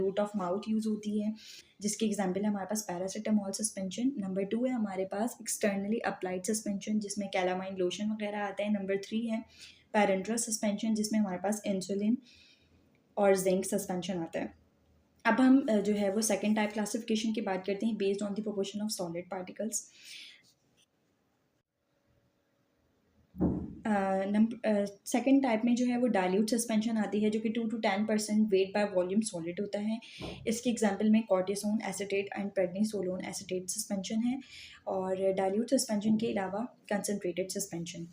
Root of mouth use होती है, जिसकी एग्जांपल है हमारे पास पैरासिटामोल सस्पेंशन। नंबर 2 है हमारे पास एक्सटर्नली अप्लाइड सस्पेंशन, जिसमें कैलामाइन लोशन वगैरह आता है। नंबर 3 है पैरेंट्रस सस्पेंशन, जिसमें हमारे पास इंसुलिन और जिंक सस्पेंशन आता है। अब हम जो है वो सेकेंड टाइप क्लासिफिकेशन की बात करते हैं based on the proportion of solid particles. Second type में जो है वो डाइल्यूट सस्पेंशन आती है, जो कि 2 to 10% weight by volume solid होता है। इसके एग्जांपल में cortisone acetate and prednisolone acetate suspension है, और डाइल्यूट सस्पेंशन के अलावा कंसनट्रेटेड सस्पेंशन।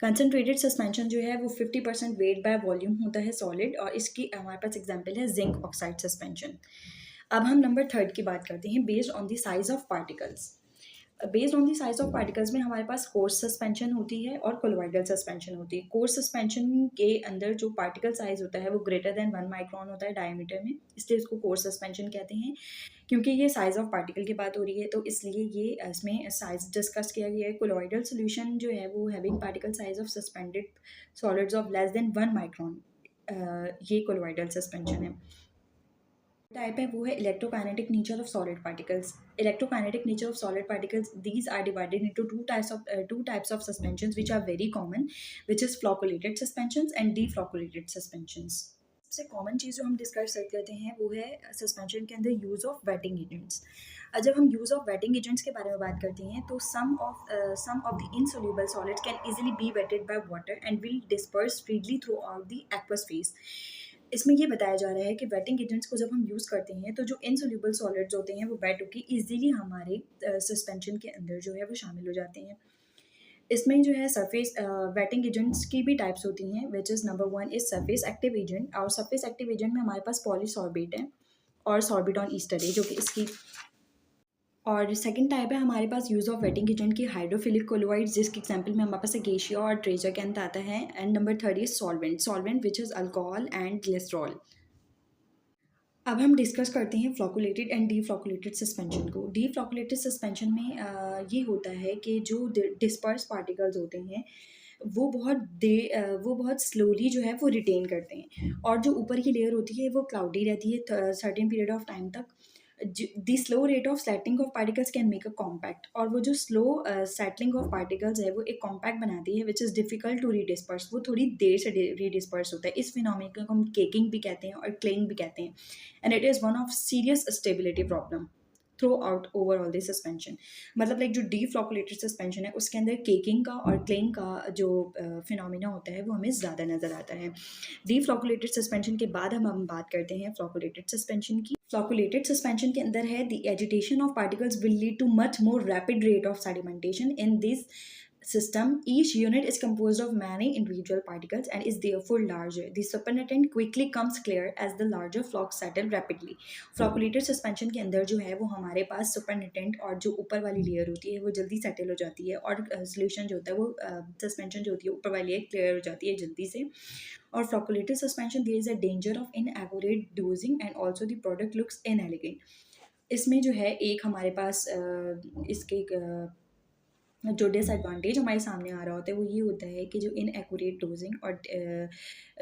कंसनट्रेटेड सस्पेंशन जो है वो 50% वेट बाय वॉल्यूम होता है सॉलिड, और इसकी हमारे पास एग्जांपल है जिंक ऑक्साइड सस्पेंशन। अब हम नंबर थर्ड की बात करते हैं based on the size of particles. Based on the size of particles में हमारे पास कोर्स सस्पेंशन होती है और कोलोइडल सस्पेंशन होती है। कोर्स सस्पेंशन के अंदर जो पार्टिकल साइज होता है वो ग्रेटर देन 1 माइक्रोन होता है डायमीटर में, इसलिए इसको कोर्स सस्पेंशन कहते हैं। क्योंकि ये साइज ऑफ पार्टिकल की बात हो रही है तो इसलिए ये इसमें साइज डिस्कस किया गया है। कोलोइडल सोल्यूशन जो है वो having particle size of suspended solids of less than 1 micron, ये कोलोइडल सस्पेंशन है। टाइप है वो है electrokinetic nature of solid particles. Electrokinetic nature of solid particles, these are divided into two types of suspensions which are very common, which is flocculated suspensions and deflocculated suspensions. सबसे common चीज़ जो हम discuss करते हैं वो है suspension के अंदर use of waiting agents. जब हम यूज़ ऑफ वेटिंग एजेंट्स के बारे में बात करते हैं तो some of the insoluble solids can easily be wetted by water and will disperse freely throughout the aqueous phase. इसमें ये बताया जा रहा है कि वेटिंग एजेंट्स को जब हम यूज़ करते हैं तो जो इनसोल्यूबल सॉलिड्स होते हैं वो वेट होकर ईजिली हमारे सस्पेंशन के अंदर जो है वो शामिल हो जाते हैं। इसमें जो है सरफेस वेटिंग एजेंट्स की भी टाइप्स होती हैं, which is number 1 is surface active agent. और सरफेस एक्टिव एजेंट में हमारे पास पॉलीसॉर्बेट है और सॉर्बिटॉन ईस्टर है, जो कि इसकी। और सेकंड टाइप है हमारे पास यूज़ ऑफ वेटिंग एजेंट की हाइड्रोफिलिक कोलोइड्स, जिसके एग्जांपल में हमारे पास गेशिया और ट्रेजरकेंट आता है। And number 3 is solvent which is alcohol and glycerol. अब हम डिस्कस करते हैं फ्लॉकुलेटेड एंड डीफ्लॉकुलेटेड सस्पेंशन को। डीफ्लॉकुलेटेड सस्पेंशन में ये होता है कि जो डिस्पर्स पार्टिकल्स होते हैं वो बहुत स्लोली जो है वो रिटेन करते हैं, और जो ऊपर की लेयर होती है वो क्लाउडी रहती है सर्टेन पीरियड ऑफ टाइम तक। The slow rate of settling of particles can make a compact, और वो जो स्लो सेटलिंग ऑफ पार्टिकल्स है वो एक कॉम्पैक्ट बनाती है विच इज़ डिफिकल्ट टू रीडिस्पर्स। वो थोड़ी देर से रीडिस्पर्स होता है। इस फिनोमेनन को हम केकिंग भी कहते हैं और क्लेइंग भी कहते हैं, and it is one of serious stability problem through out overall this suspension. मतलब लाइक जो डीफ्लॉकुलेटेड सस्पेंशन है उसके अंदर केकिंग का और क्लेइंग का जो फिनोमिना होता है वो हमें ज़्यादा नज़र आता है। डीफ्लॉकुलेटेड सस्पेंशन के बाद हम बात करते हैं फ्लॉकुलेटेड सस्पेंशन की। फ्लॉकुलेटेड सस्पेंशन के अंदर है the agitation of particles will lead too much more rapid rate of sedimentation in this system. Each unit is composed of many individual particles and is therefore larger. The supernatant quickly comes clear as the larger flocks settle rapidly. Flocculated suspension के अंदर जो है वो हमारे पास supernatant और जो ऊपर वाली लेयर होती है वो जल्दी सेटल हो जाती है, और सोल्यूशन जो होता है वो सस्पेंशन जो होती है ऊपर वाली लेयर क्लियर हो जाती है जल्दी से। और flocculated suspension there is a danger of inaccurate dosing and also the product looks inelegant. इसमें जो है एक हमारे पास इसके जो डिसएडवांटेज हमारे सामने आ रहा होता है वो ये होता है कि जो इनएक्यूरेट डोजिंग और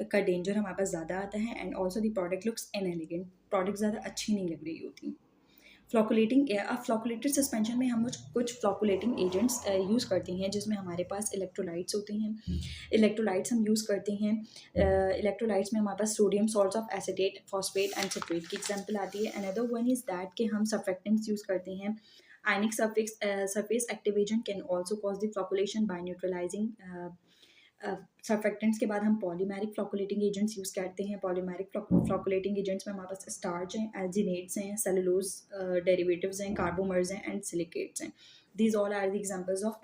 का डेंजर हमारे पास ज़्यादा आता है, and also the product looks inelegant. Product ज़्यादा अच्छी नहीं लग रही होती। फ्लॉकुलेटेड सस्पेंशन में हम कुछ फ्लॉकुलेटिंग एजेंट्स यूज़ करते हैं, जिसमें हमारे पास इलेक्ट्रोलाइट्स होते हैं। इलेक्ट्रोलाइट्स हम यूज़ करते हैं। इलेक्ट्रोलाइट्स में हमारे पास sodium salts of acetate, phosphate and citrate की एग्जांपल आती है। अनदर वन इज़ दैट कि हम सर्फेक्टेंट्स यूज़ करते हैं। Ionic surface active agent can also cause the flocculation by neutralizing surfactants के बाद हम पॉलीमेरिक फ्लॉकुलेटिंग एजेंट्स यूज़ करते हैं। पॉलीमेरिक फ्लॉकुलेटिंग एजेंट्स में हमारे पास स्टार्च हैं, एल्जिनेट्स हैं, सेलुलोज डेरिवेटिव्स हैं, कार्बोमर्स हैं एंड सिलिकेट्स हैं। These all are the examples of